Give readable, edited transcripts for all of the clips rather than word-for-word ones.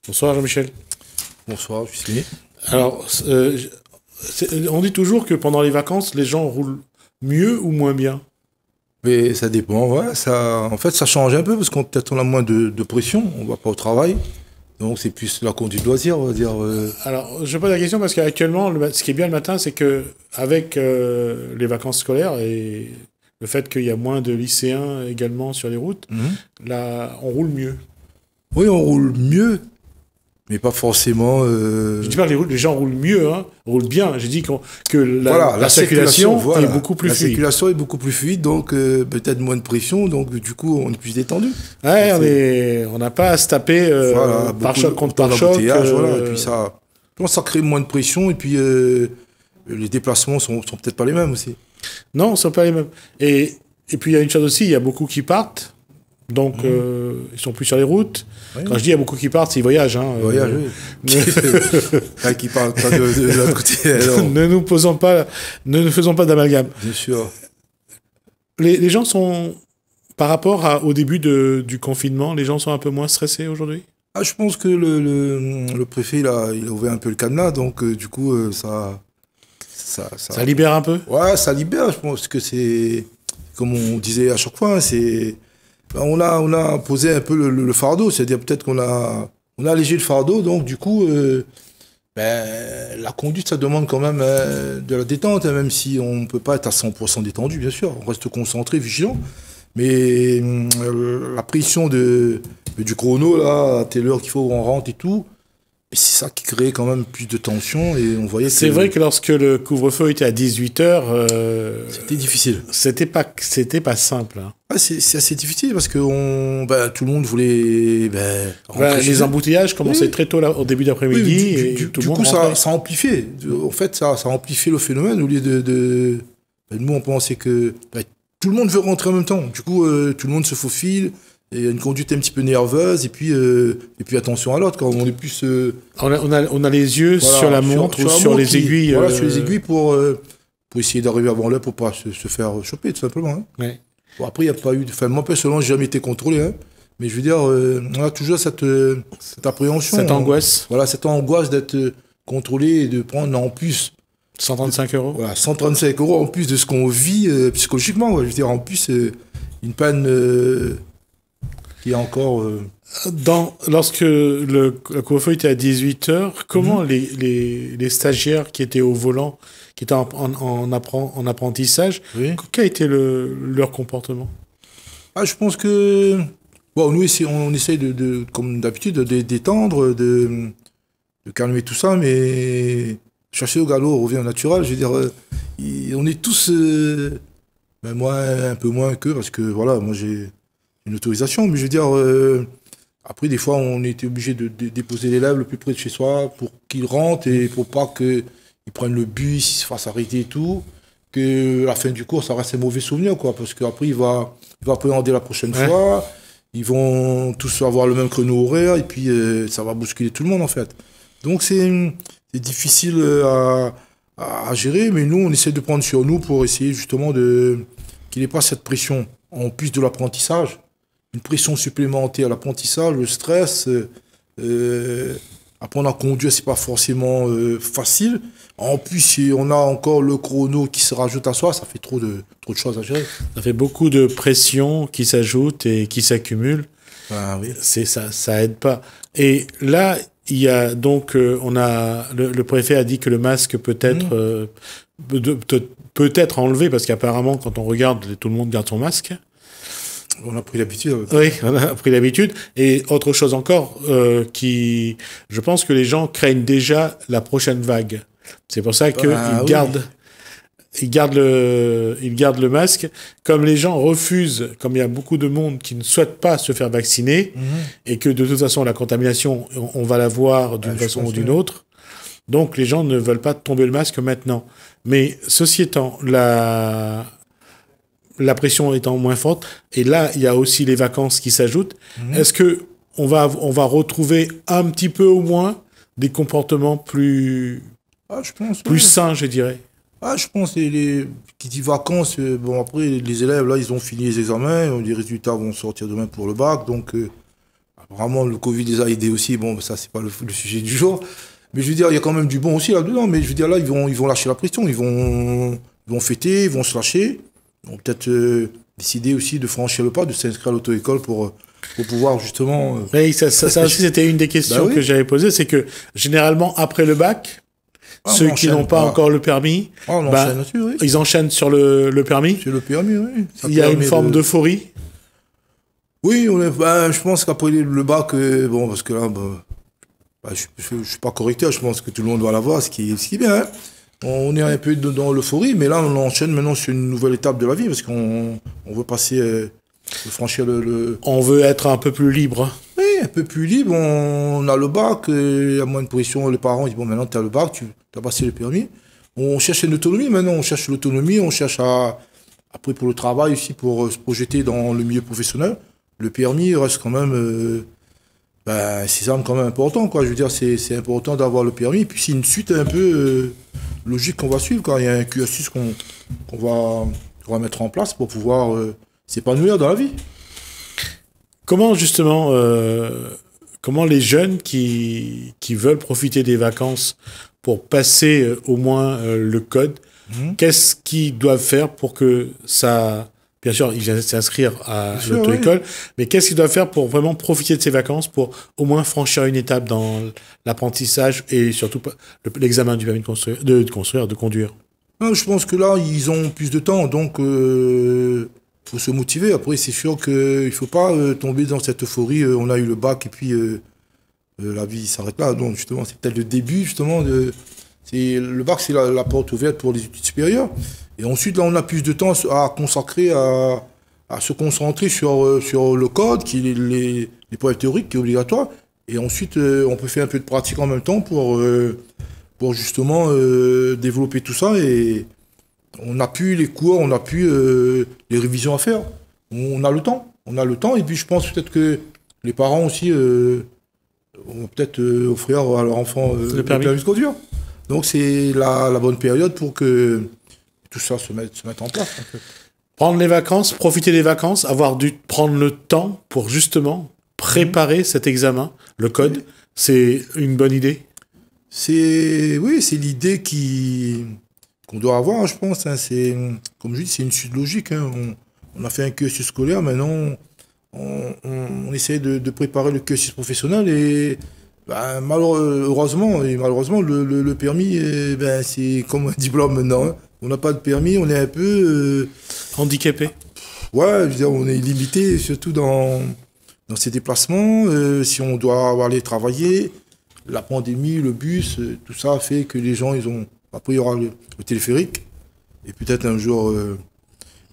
Bonsoir Jean-Michel. Bonsoir, Justin. Alors, on dit toujours que pendant les vacances, les gens roulent mieux ou moins bien. Mais ça dépend, ouais. En fait, ça change un peu parce qu'on peut-être on a moins de pression, on va pas au travail. Donc c'est plus la conduite de loisir, on va dire. Alors, je pose la question parce qu'actuellement, ce qui est bien le matin, c'est que avec les vacances scolaires et le fait qu'il y a moins de lycéens également sur les routes, là, on roule mieux. Oui, on roule mieux, mais pas forcément. Je dis pas que les gens roulent mieux, hein, roulent bien. J'ai dit que Voilà, la circulation voilà. est beaucoup plus La fluide. circulation est beaucoup plus fluide, donc peut-être moins de pression, donc du coup on est plus détendu. Ouais, on n'a pas à se taper Voilà, pare-choc contre autant pare-choc. d'embouteillages, voilà, et puis ça, je pense que ça crée moins de pression, et puis les déplacements sont peut-être pas les mêmes aussi. Non, ce ne sont pas les mêmes. Et puis il y a une chose aussi, il y a beaucoup qui partent, donc ils sont plus sur les routes. Oui. Quand je dis il y a beaucoup qui partent, c'est ils voyagent. Hein, Voyage, oui. Qui parle pas de l'autre côté. Alors. ne nous faisons pas d'amalgame. Bien sûr. Les gens sont, par rapport au début du confinement, les gens sont un peu moins stressés aujourd'hui. Ah, je pense que le préfet il a ouvert un peu le cadenas, donc du coup ça libère un peu. Ouais, ça libère. Je pense que c'est comme on disait à chaque fois, hein, c'est on a posé un peu le fardeau, c'est-à-dire peut-être qu'on a allégé le fardeau, donc du coup la conduite ça demande quand même de la détente, hein, même si on ne peut pas être à 100% détendu, bien sûr, on reste concentré, vigilant, mais la pression du chrono là, à telle heure qu'il faut on rentre et tout. Et c'est ça qui crée quand même plus de tension et on voyait. C'est vrai que lorsque le couvre-feu était à 18h, c'était difficile. C'était pas simple. Hein. Ah, c'est assez difficile parce que tout le monde voulait rentrer les embouteillages commençaient très tôt là, au début d'après-midi. Oui, du coup, ça amplifiait. En fait, ça amplifiait le phénomène au lieu de nous, on pensait que tout le monde veut rentrer en même temps. Du coup, tout le monde se faufile. Et une conduite un petit peu nerveuse, et puis attention à l'autre, quand on est plus... On a les yeux sur la montre ou sur les aiguilles. Voilà, sur les aiguilles pour essayer d'arriver avant l'heure pour pas se faire choper, tout simplement. Hein. Ouais. Bon, après, il n'y a pas eu... Enfin, moi, personnellement, j'ai jamais été contrôlé, hein, mais je veux dire, on a toujours cette appréhension. Cette angoisse. Voilà, cette angoisse d'être contrôlé et de prendre en plus... 135 €. Voilà, 135 € en plus de ce qu'on vit psychologiquement. Je veux dire, en plus, une panne... qui est encore... Lorsque le couvre-feu était à 18h, comment les stagiaires qui étaient au volant, qui étaient en apprentissage, quel a été leur comportement? Je pense que... Bon, nous, on essaye, comme d'habitude, de détendre, de calmer tout ça, mais chercher au galop, on revient au naturel. Je veux dire, on est tous... moi, un peu moins qu'eux, parce que, voilà, moi, j'ai une autorisation, mais je veux dire, après, des fois, on était obligé de déposer l'élève le plus près de chez soi pour qu'il rentre et pour pas qu'il prenne le bus, il se fasse arrêter et tout, que la fin du cours, ça reste un mauvais souvenir, quoi, parce qu'après, il va appréhender la prochaine fois, ils vont tous avoir le même créneau horaire, et puis ça va bousculer tout le monde, en fait. Donc, c'est difficile à gérer, mais nous, on essaie de prendre sur nous pour essayer, justement, qu'il n'ait pas cette pression, en plus de l'apprentissage, une pression supplémentaire à l'apprentissage, le stress, apprendre à conduire, c'est pas forcément facile. En plus, si on a encore le chrono qui se rajoute à soi, ça fait trop de choses à gérer. Ça fait beaucoup de pression qui s'ajoute et qui s'accumule. Ah, oui. Ça aide pas. Et là, il y a donc, le préfet a dit que le masque peut être enlevé, parce qu'apparemment, quand on regarde, tout le monde garde son masque. On a pris l'habitude. Oui, on a pris l'habitude. Et autre chose encore, je pense que les gens craignent déjà la prochaine vague. C'est pour ça qu'ils gardent le masque. Comme les gens refusent, comme il y a beaucoup de monde qui ne souhaite pas se faire vacciner, et que de toute façon la contamination, on va la voir d'une façon ou d'une autre. Donc les gens ne veulent pas tomber le masque maintenant. Mais ceci étant, la pression étant moins forte, et là, il y a aussi les vacances qui s'ajoutent. Est-ce que on va retrouver un petit peu au moins des comportements plus sains, je dirais? Je pense que qui dit vacances, bon après, les élèves, là, ils ont fini les examens, les résultats vont sortir demain pour le bac, donc Vraiment, le Covid les a aidés aussi. Bon, ça, c'est pas le sujet du jour. Mais je veux dire, il y a quand même du bon aussi là-dedans. Mais je veux dire, là, ils vont lâcher la pression. Ils vont fêter, ils vont se lâcher. Ils vont peut-être décider aussi de franchir le pas, de s'inscrire à l'auto-école pour pouvoir justement... Oui, ça aussi, c'était une des questions que j'avais posées. C'est que généralement, après le bac, ceux qui n'ont pas encore le permis, ils enchaînent sur le permis. Sur le permis, oui. Il y a une forme d'euphorie. Oui, je pense qu'après le bac, bon, parce que là, je ne suis pas correcteur, je pense que tout le monde doit l'avoir, ce qui est bien. Hein. On est un peu dans l'euphorie, mais là, on enchaîne maintenant sur une nouvelle étape de la vie, parce qu'on veut passer, franchir On veut être un peu plus libre. Oui, un peu plus libre. On a le bac, il y a moins de pression, les parents disent, bon, maintenant, tu as le bac, tu as passé le permis. On cherche une autonomie maintenant, on cherche l'autonomie, on cherche après pour le travail aussi, pour se projeter dans le milieu professionnel. Le permis reste quand même... c'est quand même important, quoi. Je veux dire, c'est important d'avoir le permis. Et puis, c'est une suite un peu logique qu'on va suivre, quand il y a un cursus qu'on va mettre en place pour pouvoir s'épanouir dans la vie. Comment, justement, comment les jeunes qui veulent profiter des vacances pour passer au moins le code, qu'est-ce qu'ils doivent faire pour que ça... Bien sûr, ils viennent s'inscrire à l'auto-école, mais qu'est-ce qu'ils doivent faire pour vraiment profiter de ces vacances, pour au moins franchir une étape dans l'apprentissage et surtout l'examen du permis de conduire? Non, je pense que là, ils ont plus de temps, donc faut se motiver. Après, c'est sûr qu'il ne faut pas tomber dans cette euphorie. On a eu le bac et puis la vie s'arrête là. Donc, justement, c'est peut-être le début, justement. Le bac, c'est la porte ouverte pour les études supérieures. Et ensuite, là, on a plus de temps à consacrer, à se concentrer sur le code, qui est les preuves théoriques, qui est obligatoire. Et ensuite, on peut faire un peu de pratique en même temps pour justement développer tout ça. Et on n'a plus les cours, on n'a plus les révisions à faire. On a le temps. On a le temps. Et puis, je pense peut-être que les parents aussi vont peut-être offrir à leur enfant le permis de conduire. Donc, c'est la bonne période pour que tout ça se mette en place. En fait. Prendre les vacances, profiter des vacances, avoir dû prendre le temps pour justement préparer cet examen, le code, c'est une bonne idée? Oui, c'est l'idée qu'on doit avoir, je pense. Hein. Comme je dis, c'est une suite logique. Hein. On a fait un cursus scolaire, maintenant on essaie de préparer le cursus professionnel et malheureusement, le permis, c'est comme un diplôme maintenant. Hein. On n'a pas de permis, on est un peu... handicapé. Ouais, je veux dire, on est limité, surtout dans ses déplacements. Si on doit aller travailler, la pandémie, le bus, tout ça fait que les gens, après, il y aura le téléphérique. Et peut-être un jour...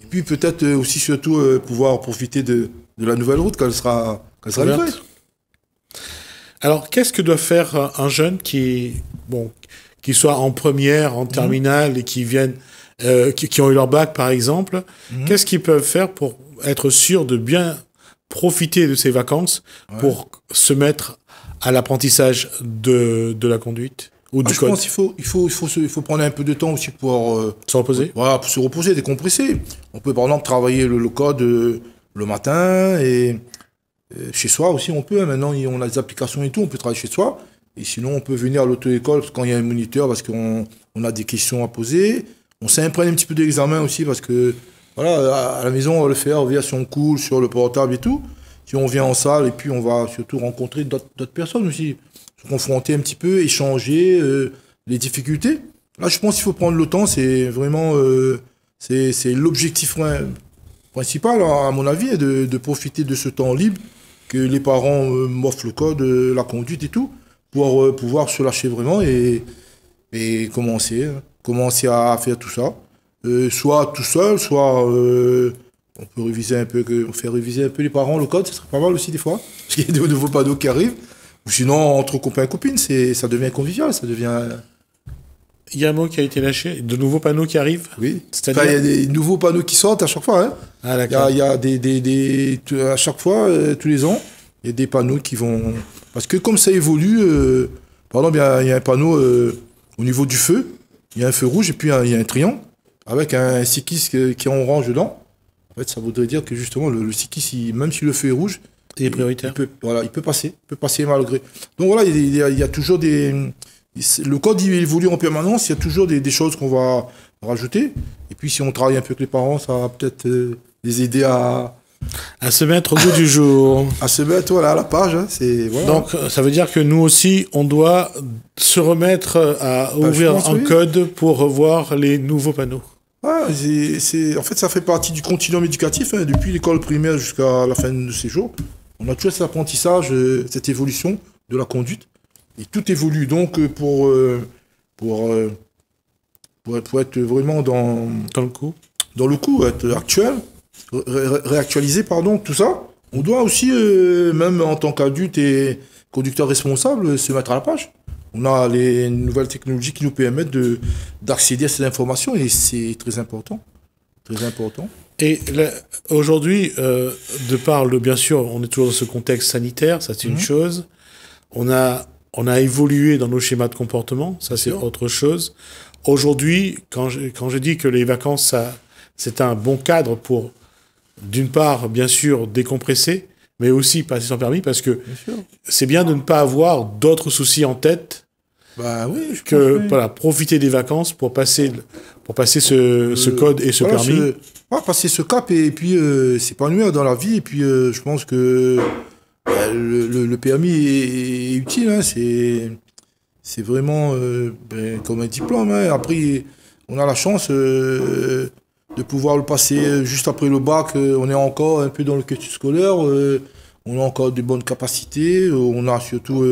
et puis peut-être aussi, surtout, pouvoir profiter de la nouvelle route quand elle sera livrée. Alors, qu'est-ce que doit faire un jeune qui soit en première, en terminale et qui ont eu leur bac, par exemple? Qu'est-ce qu'ils peuvent faire pour être sûr de bien profiter de ces vacances pour se mettre à l'apprentissage de la conduite ou du code? Je pense qu'il faut prendre un peu de temps aussi pour se reposer. Voilà, pour se reposer, décompresser. On peut par exemple travailler le code le matin et chez soi aussi on peut. Hein. Maintenant, on a des applications et tout, on peut travailler chez soi. Et sinon, on peut venir à l'auto-école quand il y a un moniteur parce qu'on a des questions à poser. On s'imprègne un petit peu de l'examen aussi parce que, voilà, à la maison, on va le faire via son cool, sur le portable et tout. Si on vient en salle, et puis on va surtout rencontrer d'autres personnes aussi. Se confronter un petit peu, échanger les difficultés. Là, je pense qu'il faut prendre le temps. C'est vraiment c'est l'objectif principal, à mon avis, de profiter de ce temps libre que les parents m'offrent le code, la conduite et tout, pour pouvoir se lâcher vraiment et commencer à faire tout ça. Soit tout seul, soit on peut faire réviser un peu les parents le code, ce serait pas mal aussi des fois, parce qu'il y a de nouveaux panneaux qui arrivent. Ou sinon, entre copains et copines, ça devient convivial, ça devient... Il y a un mot qui a été lâché, de nouveaux panneaux qui arrivent? Oui, il y a des nouveaux panneaux qui sortent à chaque fois. Hein. Ah, d'accord. Il y a à chaque fois, tous les ans, il y a des panneaux qui vont... Parce que comme ça évolue, par exemple, il y a un panneau au niveau du feu, il y a un feu rouge et puis il y a un triangle avec un cycliste qui est en orange dedans. En fait, ça voudrait dire que justement, le cycliste, même si le feu est rouge, Il est prioritaire. Il peut passer malgré. Donc voilà, il y a toujours des... Le code, il évolue en permanence, il y a toujours des choses qu'on va rajouter. Et puis si on travaille un peu avec les parents, ça va peut-être les aider à se mettre au goût du jour. À se mettre, voilà, à la page. Hein, voilà. Donc, ça veut dire que nous aussi, on doit se remettre à ouvrir un code pour revoir les nouveaux panneaux. En fait, ça fait partie du continuum éducatif, hein, depuis l'école primaire jusqu'à la fin de ses jours. On a toujours cet apprentissage, cette évolution de la conduite. Et tout évolue. Donc, pour être vraiment dans le coup, être actuel, réactualiser, pardon, tout ça, on doit aussi, même en tant qu'adulte et conducteur responsable, se mettre à la page. On a les nouvelles technologies qui nous permettent d'accéder à ces informations et c'est très important. Très important. Et aujourd'hui, bien sûr, on est toujours dans ce contexte sanitaire, ça c'est une chose. On a évolué dans nos schémas de comportement, ça c'est autre chose. Aujourd'hui, quand je dis que les vacances, c'est un bon cadre pour, d'une part, bien sûr, décompresser, mais aussi passer son permis, parce que c'est bien de ne pas avoir d'autres soucis en tête voilà, profiter des vacances pour passer ce code et ce permis. Passer ce cap et puis s'épanouir dans la vie. Et puis je pense que le permis est utile. Hein, c'est vraiment comme un diplôme. Hein. Après, on a la chance de pouvoir le passer juste après le bac. On est encore un peu dans le cursus scolaire. On a encore de bonnes capacités. On a surtout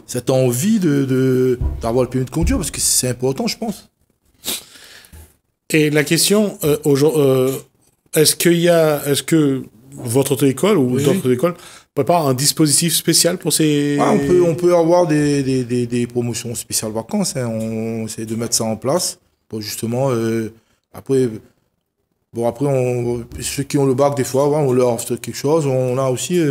cette envie d'avoir le permis de conduire parce que c'est important, je pense. Et la question, est-ce que votre auto-école ou d'autres écoles prépare un dispositif spécial pour ces... On peut avoir des promotions spéciales vacances. Hein. On essaie de mettre ça en place pour justement... Après, ceux qui ont le bac, des fois, on leur offre quelque chose. On a aussi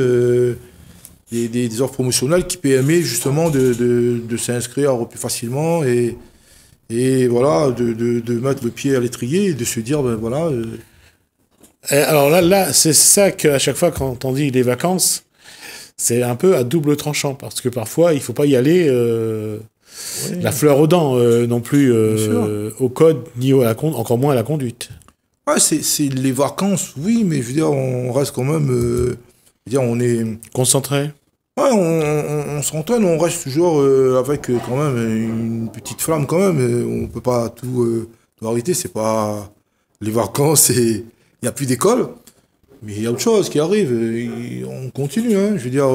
des offres promotionnelles qui permettent justement de s'inscrire plus facilement et voilà, de mettre le pied à l'étrier et de se dire, voilà... Alors là, c'est ça qu'à chaque fois, quand on dit les vacances, c'est un peu à double tranchant, parce que parfois, il ne faut pas y aller la fleur aux dents, non plus au code, ni encore moins à la conduite. C'est les vacances, oui, mais je veux dire, on reste quand même... on est... Concentré. On s'entraîne, on reste toujours avec quand même une petite flamme quand même. On peut pas tout arrêter, c'est pas les vacances et il n'y a plus d'école. Mais il y a autre chose qui arrive, on continue. Hein. Je veux dire,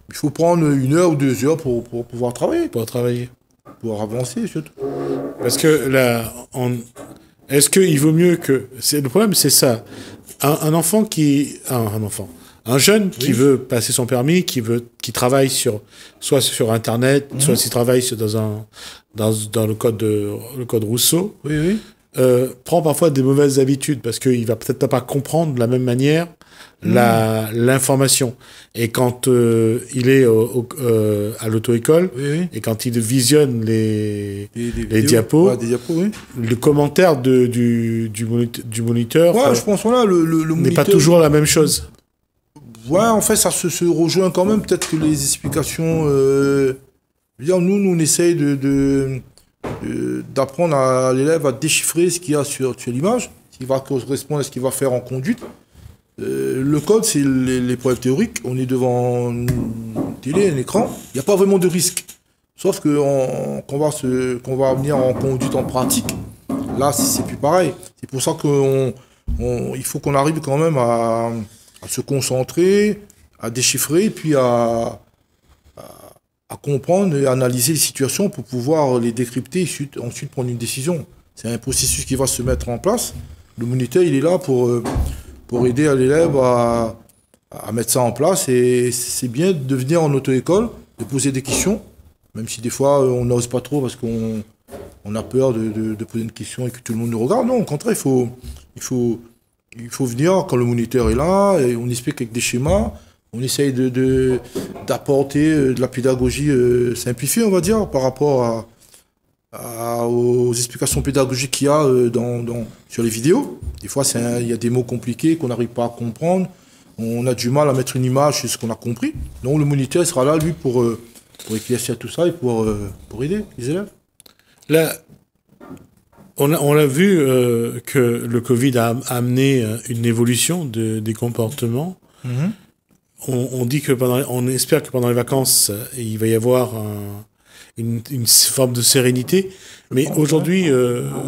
il faut prendre 1 heure ou 2 heures pour pouvoir travailler. Pour travailler. Pour avancer surtout. Parce que là, est-ce qu'il vaut mieux que... Le problème, c'est ça. Un jeune qui veut passer son permis, qui travaille soit sur Internet, soit s'il travaille dans le code Rousseau, prend parfois des mauvaises habitudes parce qu'il va peut-être pas comprendre de la même manière l'information. Et quand il est à l'auto-école, et quand il visionne les diapos, le commentaire du moniteur je pense, le n'est pas toujours la même chose. En fait, ça se rejoint quand même. Peut-être que les explications... nous, on essaye d'apprendre à l'élève à déchiffrer ce qu'il y a sur l'image, ce qui va correspondre à ce qu'il va faire en conduite. Le code, c'est l'épreuve théorique. On est devant une télé, un écran. Il n'y a pas vraiment de risque. Sauf qu'on va venir en conduite en pratique. Là, c'est plus pareil. C'est pour ça qu'il faut qu'on arrive quand même à se concentrer, à déchiffrer, puis à comprendre et analyser les situations pour pouvoir les décrypter et ensuite prendre une décision. C'est un processus qui va se mettre en place. Le moniteur, il est là pour aider l'élève à mettre ça en place. Et c'est bien de venir en auto-école, de poser des questions, même si des fois on n'ose pas trop parce qu'on a peur de poser une question et que tout le monde nous regarde. Non, au contraire, il faut venir quand le moniteur est là, et on explique avec des schémas, on essaye d'apporter de la pédagogie simplifiée, on va dire, par rapport aux explications pédagogiques qu'il y a sur les vidéos. Des fois, il y a des mots compliqués qu'on n'arrive pas à comprendre. on a du mal à mettre une image sur ce qu'on a compris. Donc le moniteur sera là, lui, pour éclaircir tout ça et pour aider les élèves. Là, on a vu que le Covid a amené une évolution des comportements. On dit que on espère que pendant les vacances, il va y avoir une forme de sérénité. Mais aujourd'hui,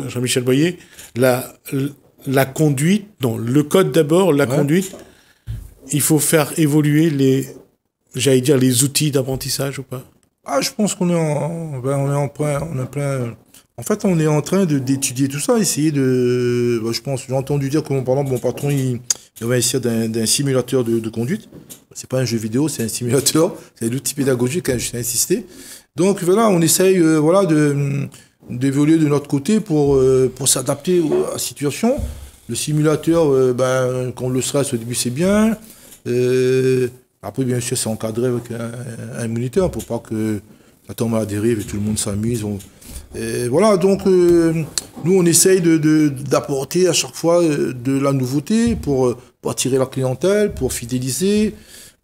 Jean-Michel Boyer, la conduite, non, le code d'abord, la conduite, il faut faire évoluer les outils d'apprentissage ou pas? Ah, je pense qu'on est en fait, on est en train d'étudier tout ça, essayer de... je pense, j'ai entendu dire que par exemple, mon patron, il va essayer d'un simulateur de conduite. C'est pas un jeu vidéo, c'est un simulateur. C'est l'outil pédagogique, hein, je tiens à insister. Donc voilà, on essaye d'évoluer de notre côté pour s'adapter à la situation. Le simulateur, quand on le stresse au début, c'est bien. Après, bien sûr, c'est encadré avec un moniteur pour pas que ça tombe à la dérive et tout le monde s'amuse. Voilà, donc nous, on essaye d'apporter à chaque fois de la nouveauté pour attirer la clientèle, pour fidéliser,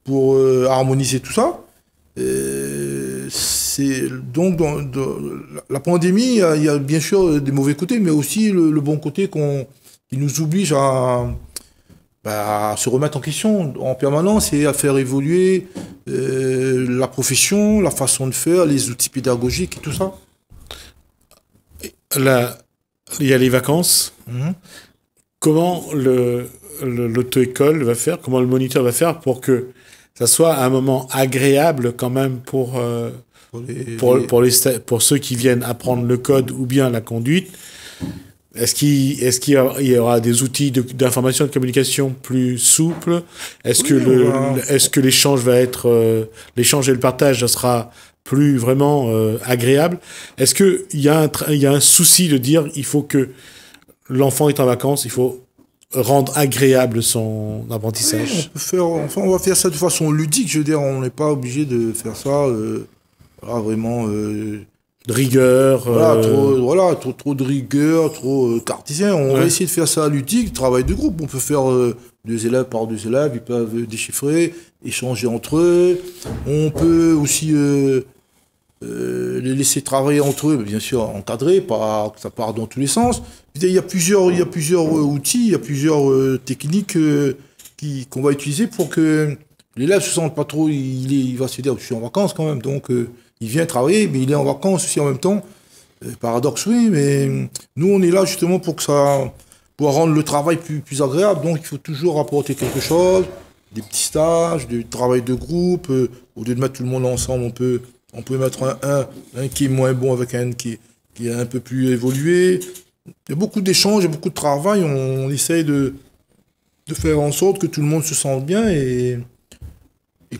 pour harmoniser tout ça. Donc, dans la pandémie, il y a bien sûr des mauvais côtés, mais aussi le bon côté qui nous oblige à se remettre en question en permanence et à faire évoluer la profession, la façon de faire, les outils pédagogiques et tout ça. Là, il y a les vacances. Comment l'auto-école va faire, comment le moniteur va faire pour que ça soit un moment agréable quand même pour ceux qui viennent apprendre le code ou bien la conduite? Est-ce qu'il y aura des outils d'information et de communication plus souples? Est-ce que l'échange va être l'échange et le partage, ça sera plus vraiment agréable? Est-ce qu'il y a un souci de dire il faut que l'enfant est en vacances, il faut rendre agréable son apprentissage? On va faire ça de façon ludique, je veux dire, on n'est pas obligé de faire ça vraiment... de rigueur. Trop de rigueur, trop cartésien. On va essayer de faire ça ludique, travail de groupe. On peut faire 2 élèves par 2 élèves, ils peuvent déchiffrer, échanger entre eux. On peut aussi les laisser travailler entre eux, mais bien sûr encadrer, pas que ça parte dans tous les sens. Il y a plusieurs outils, il y a plusieurs techniques qu'on va utiliser pour que l'élève se sente pas trop. Il va se dire, je suis en vacances quand même, donc il vient travailler, mais il est en vacances aussi en même temps. Paradoxe, oui, mais nous on est là justement pour rendre le travail plus agréable. Donc il faut toujours apporter quelque chose, des petits stages, du travail de groupe. Au lieu de mettre tout le monde ensemble, on peut mettre un qui est moins bon avec un qui est un peu plus évolué. Il y a beaucoup d'échanges, il y a beaucoup de travail. On essaye de faire en sorte que tout le monde se sente bien et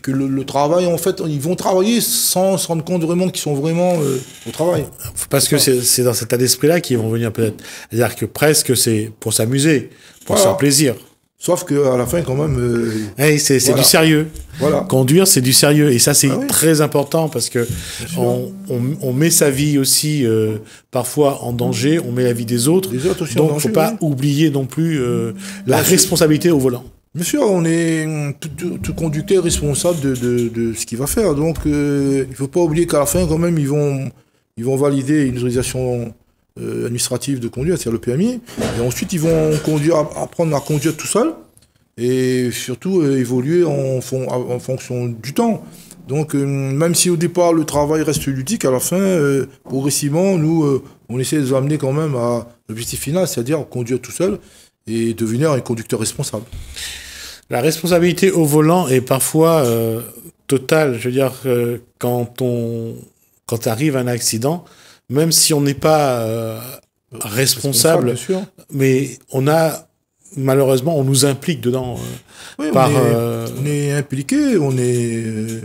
que le travail, en fait, ils vont travailler sans se rendre compte vraiment qu'ils sont vraiment au travail. Parce que c'est dans cet état d'esprit-là qu'ils vont venir peut-être. C'est-à-dire que presque c'est pour s'amuser, pour se faire plaisir. Sauf qu'à la fin, quand même... c'est du sérieux. Voilà. Conduire, c'est du sérieux. Et ça, c'est très important parce que on met sa vie aussi parfois en danger, on met la vie des autres. Les autres aussi donc, il ne faut pas oublier non plus la responsabilité au volant. Bien sûr, on est tout conducteur responsable de ce qu'il va faire. Donc, il ne faut pas oublier qu'à la fin, quand même, ils vont valider une autorisation administrative de conduire, c'est-à-dire le permis. Et ensuite, ils vont apprendre à conduire tout seul et surtout évoluer en fonction du temps. Donc, même si au départ, le travail reste ludique, à la fin, progressivement, nous, on essaie de les amener quand même à l'objectif final, c'est-à-dire conduire tout seul et devenir un conducteur responsable. La responsabilité au volant est parfois totale. Je veux dire, quand arrive un accident, même si on n'est pas responsable, bien sûr. Mais malheureusement, on nous implique dedans. Oui, on est impliqué, on est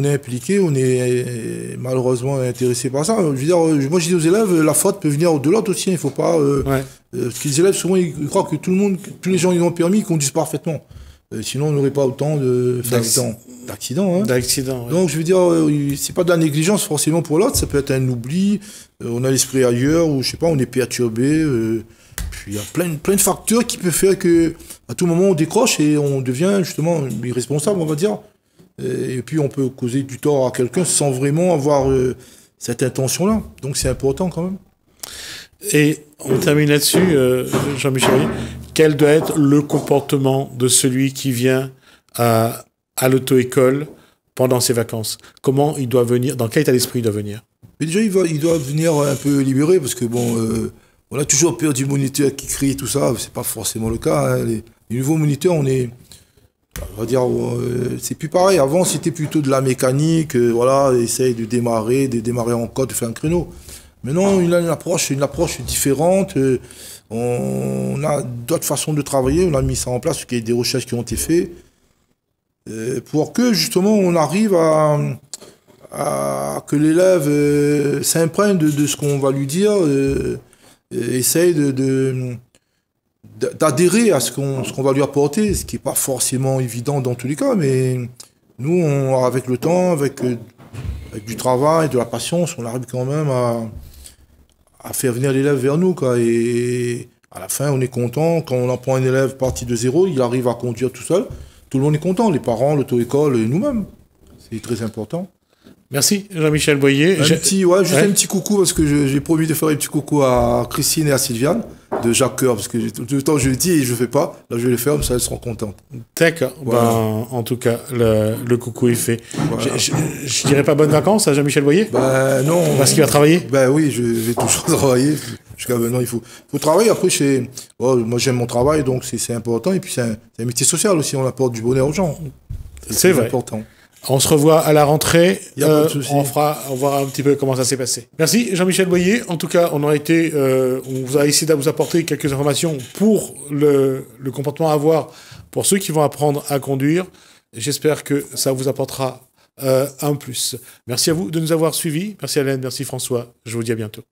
impliqué, on est malheureusement intéressé par ça. Je veux dire, moi je dis aux élèves, la faute peut venir de l'autre aussi. Il ne faut pas. Parce que les élèves, souvent, ils croient que tous les gens qui ont permis, ils conduisent parfaitement. Sinon, on n'aurait pas autant d'accidents. D'accidents. Donc, je veux dire, c'est pas de la négligence forcément pour l'autre. Ça peut être un oubli. On a l'esprit ailleurs, ou je sais pas, on est perturbé. Puis il y a plein de facteurs qui peuvent faire que à tout moment, on décroche et on devient justement irresponsable, on va dire. Et puis, on peut causer du tort à quelqu'un sans vraiment avoir cette intention-là. Donc, c'est important quand même. Et on termine là-dessus, Jean-Michel. Quel doit être le comportement de celui qui vient à l'auto-école pendant ses vacances? Comment il doit venir? Dans quel état d'esprit il doit venir? Mais déjà, il doit venir un peu libéré parce que bon, on a toujours peur du moniteur qui crie et tout ça. C'est pas forcément le cas. Hein. Les nouveaux moniteurs, on va dire, c'est plus pareil. Avant, c'était plutôt de la mécanique. Voilà, essaye de démarrer en code, de faire un créneau. Maintenant, il a une approche différente. On a d'autres façons de travailler. On a mis ça en place parce qu'il y a des recherches qui ont été faites pour que justement on arrive à que l'élève s'imprègne de ce qu'on va lui dire, essaye d'adhérer à ce qu'on va lui apporter, ce qui n'est pas forcément évident dans tous les cas, mais nous, avec le temps, avec du travail, de la patience, on arrive quand même à faire venir l'élève vers nous, quoi. Et à la fin, on est content. Quand on apprend un élève parti de zéro, il arrive à conduire tout seul. Tout le monde est content, les parents, l'auto-école et nous-mêmes. C'est très important. Merci Jean-Michel Boyer. Un petit coucou, parce que j'ai promis de faire un petit coucou à Christine et à Sylviane de Jacques Coeur, parce que tout le temps je le dis et je ne fais pas. Là je vais le faire, comme ça elles seront contentes. D'accord. Voilà. Ben, en tout cas, le coucou est fait. Voilà. Je dirais pas bonnes vacances à Jean-Michel Boyer? Ben non. Parce qu'il va travailler? Ben oui, je vais toujours travailler. Jusqu'à maintenant, il faut travailler. Après, moi j'aime mon travail, donc c'est important. Et puis c'est un métier social aussi, on apporte du bonheur aux gens. C'est vrai. Important. On se revoit à la rentrée. On verra un petit peu comment ça s'est passé. Merci Jean-Michel Boyer. En tout cas, on vous a essayé de vous apporter quelques informations pour le comportement à avoir pour ceux qui vont apprendre à conduire. J'espère que ça vous apportera un plus. Merci à vous de nous avoir suivis. Merci Hélène, merci François. Je vous dis à bientôt.